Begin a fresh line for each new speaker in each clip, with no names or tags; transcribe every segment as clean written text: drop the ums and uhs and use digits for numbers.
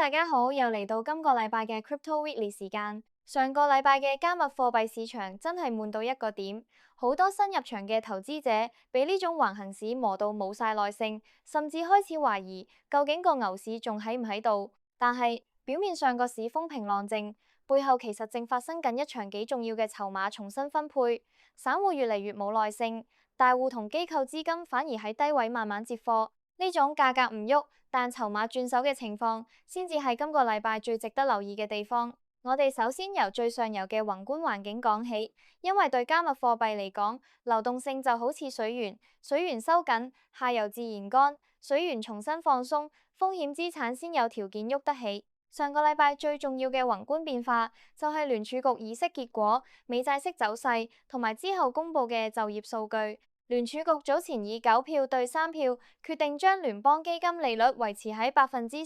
大家好，又嚟到今個禮拜嘅 Crypto Weekly 時間。上個禮拜嘅加密貨幣市場真係悶到一個點，好多新入場嘅投資者俾呢種橫行市磨到冇晒耐性，甚至開始懷疑究竟個牛市仲喺唔喺度。但係表面上個市風平浪靜，背後其實正發生緊一場幾重要嘅籌碼重新分配，散戶越嚟越冇耐性，大戶同機構資金反而喺低位慢慢接貨。呢種價格唔喐，但籌碼轉手嘅情況，先至係今個禮拜最值得留意嘅地方。我哋首先由最上游嘅宏觀環境講起，因為對加密貨幣嚟講，流動性就好似水源，水源收緊，下游自然乾，水源重新放鬆，風險資產先有條件喐得起。上個禮拜最重要嘅宏觀變化，就係聯儲局議息結果、美債息走勢，同埋之後公布嘅就業數據。聯儲局早前以9票對3票，決定將聯邦基金利率維持喺3.5%至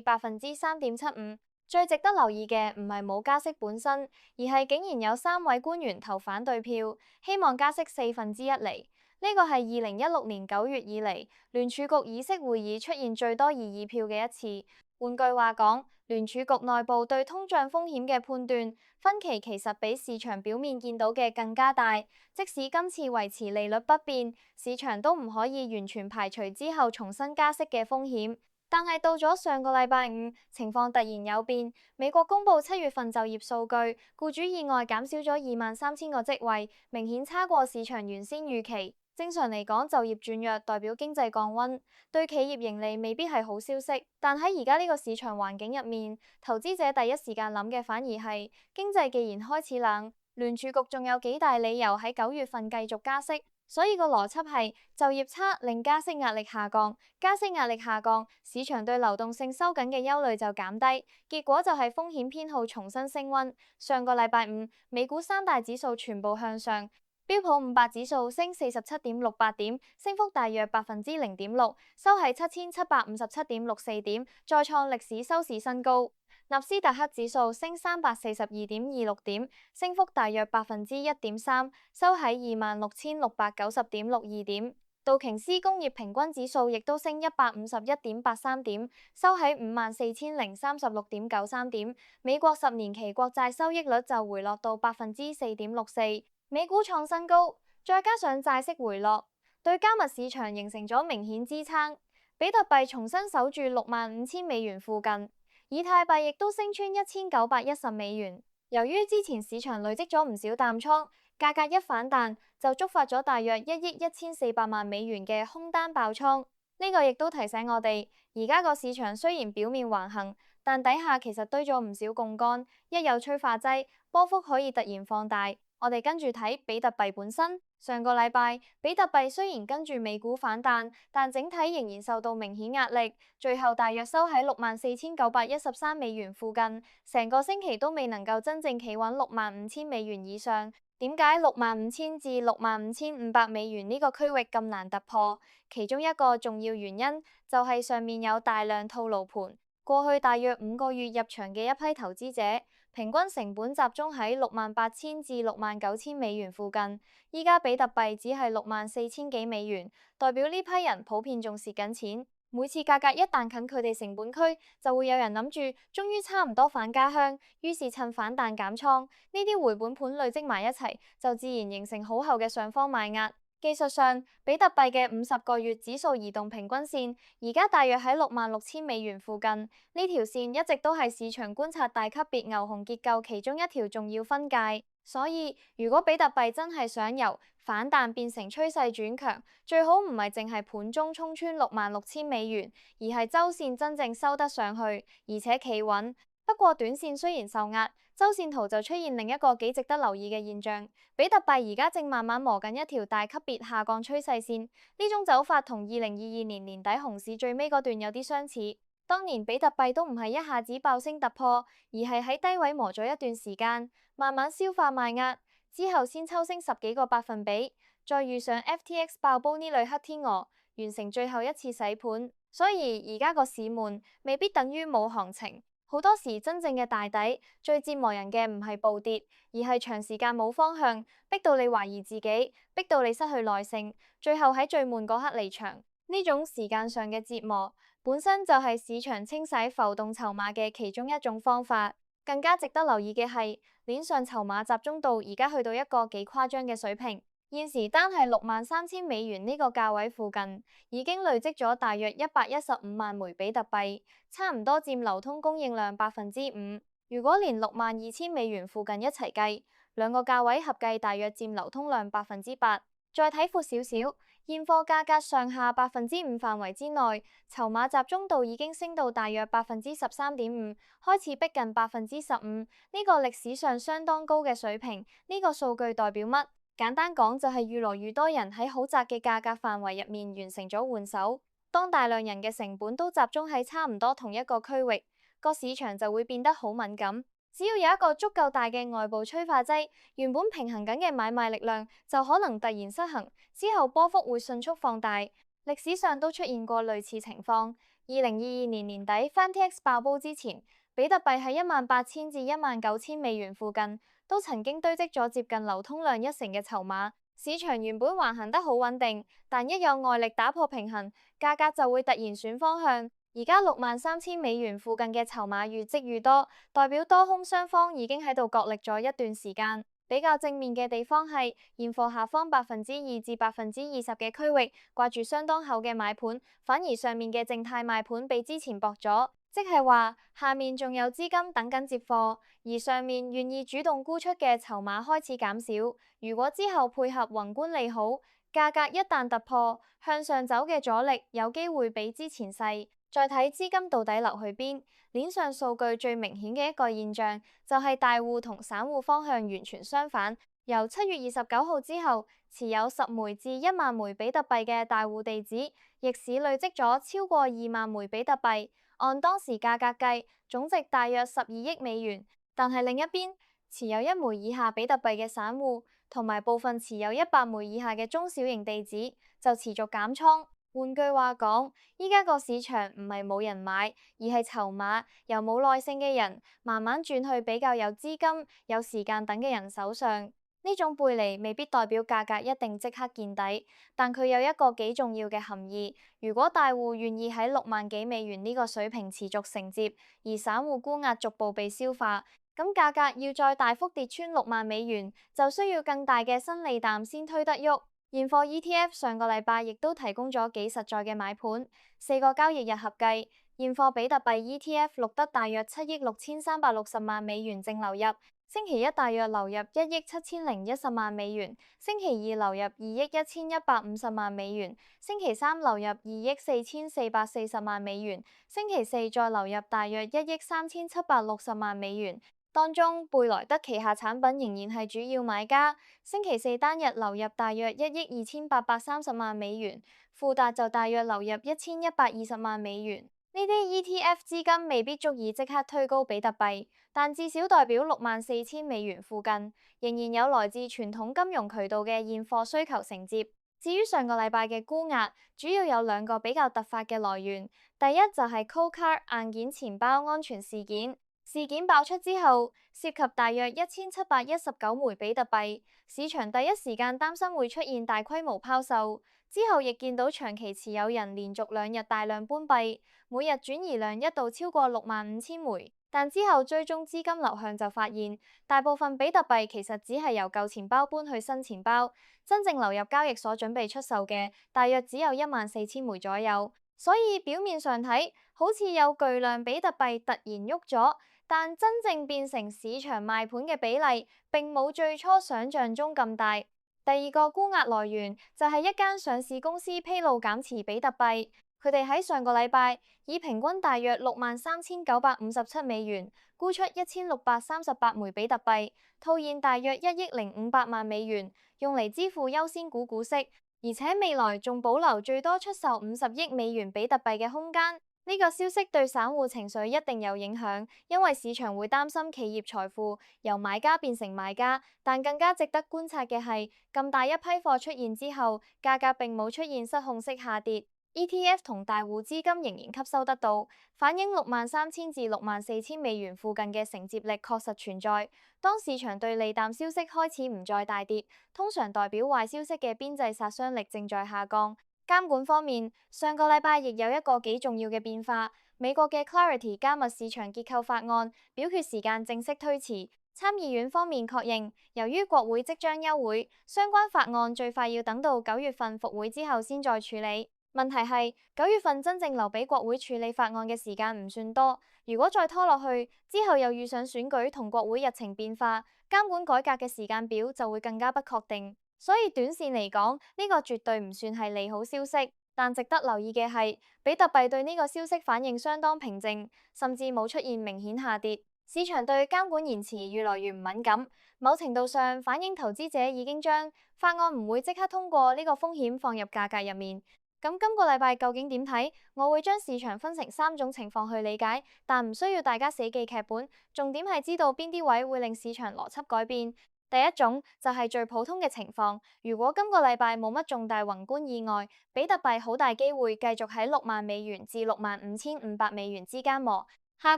3.75%。最值得留意嘅唔係冇加息本身，而係竟然有3位官員投反對票，希望加息1/4厘。呢個係2016年9月以嚟聯儲局議息會議出現最多異議票嘅一次。換句話講，聯儲局內部對通脹風險嘅判斷分歧其實比市場表面見到嘅更加大。即使今次維持利率不變，市場都唔可以完全排除之後重新加息嘅風險。但係到咗上個禮拜五，情況突然有變。美國公布7月份就業數據，僱主意外減少咗23,000個職位，明顯差過市場原先預期。正常嚟講，就業轉弱代表經濟降溫，對企業盈利未必係好消息。但喺而家呢個市場環境入面，投資者第一時間諗嘅反而係經濟既然開始冷，聯儲局仲有幾大理由喺9月份繼續加息。所以個邏輯係就業差令加息壓力下降，加息壓力下降，市場對流動性收緊嘅憂慮就減低，結果就係風險偏好重新升溫。上個禮拜五，美股3大指數全部向上。標普500指數升47.68點，升幅大約0.6%，收喺7757.64點，再創歷史收市新高。納斯達克指數升342.26點，升幅大約1.3%，收喺26,690.62點。道瓊斯工業平均指數亦都升151.83點，收喺54,036.93點。美國10年期國債收益率就回落到4.64%。美股創新高，再加上債息回落，對加密市場形成咗明顯支撐。比特幣重新守住65,000美元附近，以太幣亦都升穿1910美元。由於之前市場累積咗唔少淡倉，價格一反彈就觸發咗大約1億1400萬美元嘅空單爆倉。呢個亦都提醒我哋，而家個市場雖然表面橫行，但底下其實堆咗唔少槓桿，一有催化劑，波幅可以突然放大。我哋跟住睇比特幣本身。上個禮拜，比特幣雖然跟住美股反彈，但整體仍然受到明顯壓力，最後大約收喺64,913美元附近，成個星期都未能夠真正企穩65,000美元以上。點解65,000至65,500美元呢個區域咁難突破？其中一個重要原因就係上面有大量套牢盤。過去大約5個月入場嘅一批投資者，平均成本集中喺68,000至69,000美元附近。依家比特幣只係64,000幾美元，代表呢批人普遍仲蝕緊錢。每次價格一旦近佢哋成本區，就會有人諗住終於差唔多返家鄉，於是趁反彈減倉。呢啲回本盤累積埋一齊，就自然形成好厚嘅上方賣壓。技術上，比特幣嘅50個月指數移動平均線而家大約喺66,000美元附近，呢條線一直都係市場觀察大級別牛熊結構其中一條重要分界。所以，如果比特幣真係想由反彈變成趨勢轉強，最好唔係淨係盤中衝穿66,000美元，而係周線真正收得上去，而且企穩。不過短線雖然受壓，周線圖就出現另一個幾值得留意嘅現象，比特幣而家正慢慢磨緊一條大級別下降趨勢線，呢種走法同2022年年底熊市最尾嗰段有啲相似。當年比特幣都唔係一下子爆升突破，而係喺低位磨咗一段時間，慢慢消化賣壓，之後先抽升10幾個百分比，再遇上 FTX 爆煲呢類黑天鵝，完成最後一次洗盤。所以而家個市悶，未必等於冇行情。好多時真正嘅大底，最折磨人嘅唔係暴跌，而係長時間冇方向，逼到你懷疑自己，逼到你失去耐性，最後喺最悶嗰刻離場。呢種時間上嘅折磨，本身就係市場清洗浮動籌碼嘅其中一種方法。更加值得留意嘅係，鏈上籌碼集中度而家去到一個幾誇張嘅水平。現時單係63,000美元呢個價位附近，已經累積咗大約115萬枚比特幣，差唔多佔流通供應量5%。如果連62,000美元附近一齊計，兩個價位合計大約佔流通量8%。再睇闊少少，現貨價格上下5%範圍之內，籌碼集中度已經升到大約13.5%，開始逼近15%。呢個歷史上相當高嘅水平。呢個數據代表乜？簡單講就係越來越多人喺好窄嘅價格範圍入面完成咗換手。當大量人嘅成本都集中喺差唔多同一個區域，個市場就會變得好敏感。只要有一個足夠大嘅外部催化劑，原本平衡緊嘅買賣力量就可能突然失衡，之後波幅會迅速放大。歷史上都出現過類似情況。2022年年底 FanTX 爆煲之前，比特幣喺18,000至19,000美元附近，都曾經堆積咗接近流通量1成嘅籌碼。市場原本橫行得好穩定，但一有外力打破平衡，價格就會突然轉方向。而家63,000美元附近嘅籌碼越積越多，代表多空雙方已經喺度角力咗一段時間。比較正面嘅地方係現貨下方2%至20%嘅區域掛住相當厚嘅買盤，反而上面嘅靜態賣盤比之前薄咗，即係話下面仲有資金等緊接貨，而上面願意主動沽出嘅籌碼開始減少。如果之後配合宏觀利好，價格一旦突破，向上走嘅阻力有機會比之前細。再睇資金到底流去邊，鏈上數據最明顯嘅一個現象就係大戶同散戶方向完全相反。由7月29號之後，持有10枚至1萬枚比特幣嘅大戶地址，逆市累積咗超過2萬枚比特幣，按當時價格計，總值大約12億美元。但係另一邊，持有1枚以下比特幣嘅散戶，同埋部分持有100枚以下嘅中小型地址，就持續減倉。換句話講，依家個市場唔係冇人買，而係籌碼由冇耐性嘅人慢慢轉去比較有資金、有時間等嘅人手上。呢種背離未必代表價格一定即刻見底，但佢有一個幾重要嘅含義。如果大戶願意喺6萬幾美元呢個水平持續承接，而散戶沽壓逐步被消化，咁價格要再大幅跌穿6萬美元，就需要更大嘅新利淡先推得喐。現貨 ETF 上個禮拜亦都提供咗幾實在嘅買盤，4個交易日合計，現貨比特幣 ETF 錄得大約7億6360萬美元淨流入，星期一大約流入1億7010萬美元，星期二流入2億1150萬美元，星期三流入2億4440萬美元，星期四再流入大約1億3760萬美元。當中貝萊德旗下產品仍然係主要買家，星期四單日流入大約1億2830萬美元，富達就大約流入1120萬美元。呢啲 ETF 資金未必足以即刻推高比特幣，但至少代表64,000美元附近，仍然有來自傳統金融渠道嘅現貨需求承接。至於上個禮拜嘅沽壓，主要有兩個比較突發嘅來源，第一就係 Coldcard 硬件錢包安全事件。事件爆出之後，涉及大約1719枚比特幣，市場第一時間擔心會出現大規模拋售。之後亦見到長期持有人連續2日大量搬幣，每日轉移量一度超過65000枚。但之後追蹤資金流向就發現，大部分比特幣其實只係由舊錢包搬去新錢包，真正流入交易所準備出售嘅大約只有14000枚左右。所以表面上睇，好似有巨量比特幣突然喐咗。但真正變成市場賣盤嘅比例，並冇最初想象中咁大。第二個沽壓來源就係一間上市公司披露減持比特幣，佢哋喺上個禮拜以平均大約63,957美元沽出1638枚比特幣，套現大約1億0500萬美元，用嚟支付優先股股息，而且未來仲保留最多出售50億美元比特幣嘅空間。呢個消息對散戶情緒一定有影響，因為市場會擔心企業財富由買家變成賣家。但更加值得觀察嘅係，咁大一批貨出現之後，價格並冇出現失控式下跌。ETF 同大戶資金仍然吸收得到，反映63000至64000美元附近嘅承接力確實存在。當市場對利淡消息開始唔再大跌，通常代表壞消息嘅邊際殺傷力正在下降。監管方面，上個禮拜亦有一個幾重要嘅變化，美國嘅 Clarity 加密市場結構法案表決時間正式推遲。參議院方面確認，由於國會即將休會，相關法案最快要等到9月份復會之後先再處理。問題係9月份真正留俾國會處理法案嘅時間唔算多，如果再拖落去，之後又遇上選舉同國會日程變化，監管改革嘅時間表就會更加不確定。所以短線嚟講，呢個絕對唔算係利好消息。但值得留意嘅係，比特幣對呢個消息反應相當平靜，甚至冇出現明顯下跌。市場對監管延遲越來越唔敏感，某程度上反映投資者已經將法案唔會即刻通過呢個風險放入價格入面。咁今個禮拜究竟點睇？我會將市場分成3種情況去理解，但唔需要大家死記劇本，重點係知道邊啲位會令市場邏輯改變。第一種就係最普通嘅情況，如果今個禮拜冇乜重大宏觀意外，比特幣好大機會繼續喺6萬美元至65500美元之間磨。下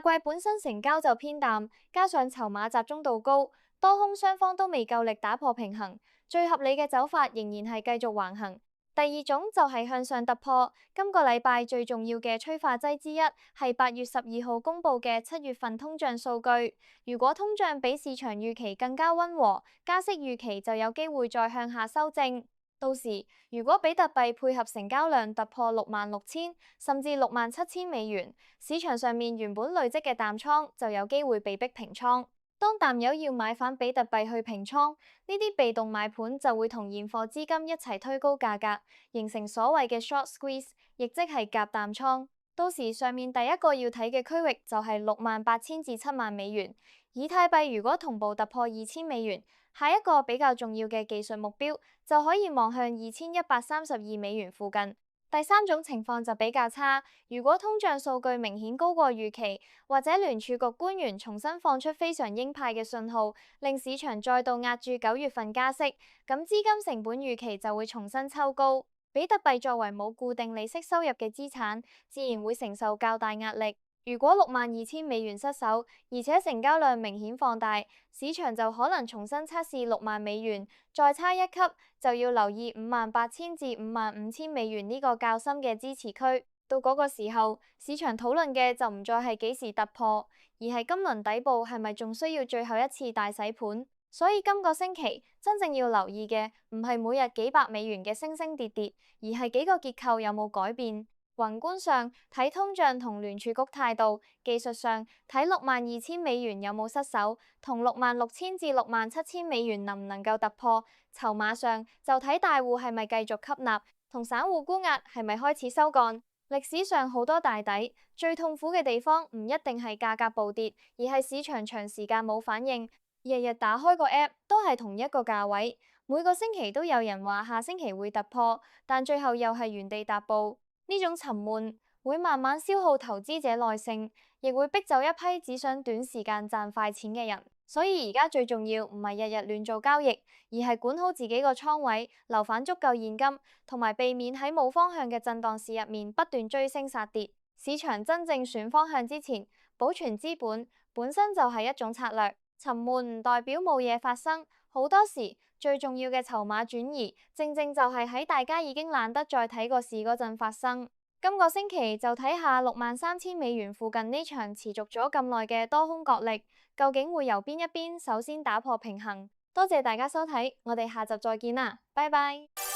季本身成交就偏淡，加上籌碼集中度高，多空雙方都未夠力打破平衡，最合理嘅走法仍然係繼續橫行。第二種就係向上突破，今個禮拜最重要嘅催化劑之一係8月12號公布嘅7月份通脹數據。如果通脹比市場預期更加溫和，加息預期就有機會再向下修正。到時如果比特幣配合成交量突破66000甚至67000美元，市場上面原本累積嘅淡倉就有機會被逼平倉。當淡友要買返比特幣去平倉，呢啲被動買盤就會同現貨資金一齊推高價格，形成所謂嘅 short squeeze， 亦即係夾淡倉。到時上面第一個要睇嘅區域就係68000至70000美元。以太幣如果同步突破2000美元，下一個比較重要嘅技術目標就可以望向2132美元附近。第三種情況就比較差，如果通脹數據明顯高過預期，或者聯儲局官員重新放出非常鷹派嘅信號，令市場再度押注9月份加息，咁資金成本預期就會重新抽高。比特幣作為冇固定利息收入嘅資產，自然會承受較大壓力。如果62000美元失守，而且成交量明顯放大，市場就可能重新測試60000美元，再差一級就要留意58000至55000美元呢個較深嘅支持區。到嗰個時候，市場討論嘅就唔再係幾時突破，而係今輪底部係咪仲需要最後一次大洗盤。所以今個星期真正要留意嘅唔係每日幾百美元嘅升升跌跌，而係幾個結構有冇改變。宏觀上睇通脹同聯儲局態度，技術上睇62000美元有冇失守，同66000至67000美元能唔能夠突破。籌碼上就睇大戶係咪繼續吸納，同散戶沽壓係咪開始收乾。歷史上好多大底，最痛苦嘅地方唔一定係價格暴跌，而係市場長時間冇反應，日日打開個 app 都係同一個價位，每個星期都有人話下星期會突破，但最後又係原地踏步。呢種沉悶會慢慢消耗投資者耐性，亦會逼走一批只想短時間賺快錢嘅人。所以而家最重要唔係日日亂做交易，而係管好自己個倉位，留返足夠現金，同埋避免喺冇方向嘅震盪市入面不斷追升殺跌。市場真正選方向之前，保存資本本身就係一種策略。沉悶唔代表冇嘢發生，好多時最重要嘅籌碼轉移，正正就係喺大家已經懶得再睇個市嗰陣發生。今個星期就睇下63000美元附近呢場持續咗咁耐嘅多空角力，究竟會由邊一邊首先打破平衡？多謝大家收睇，我哋下集再見啦，拜拜。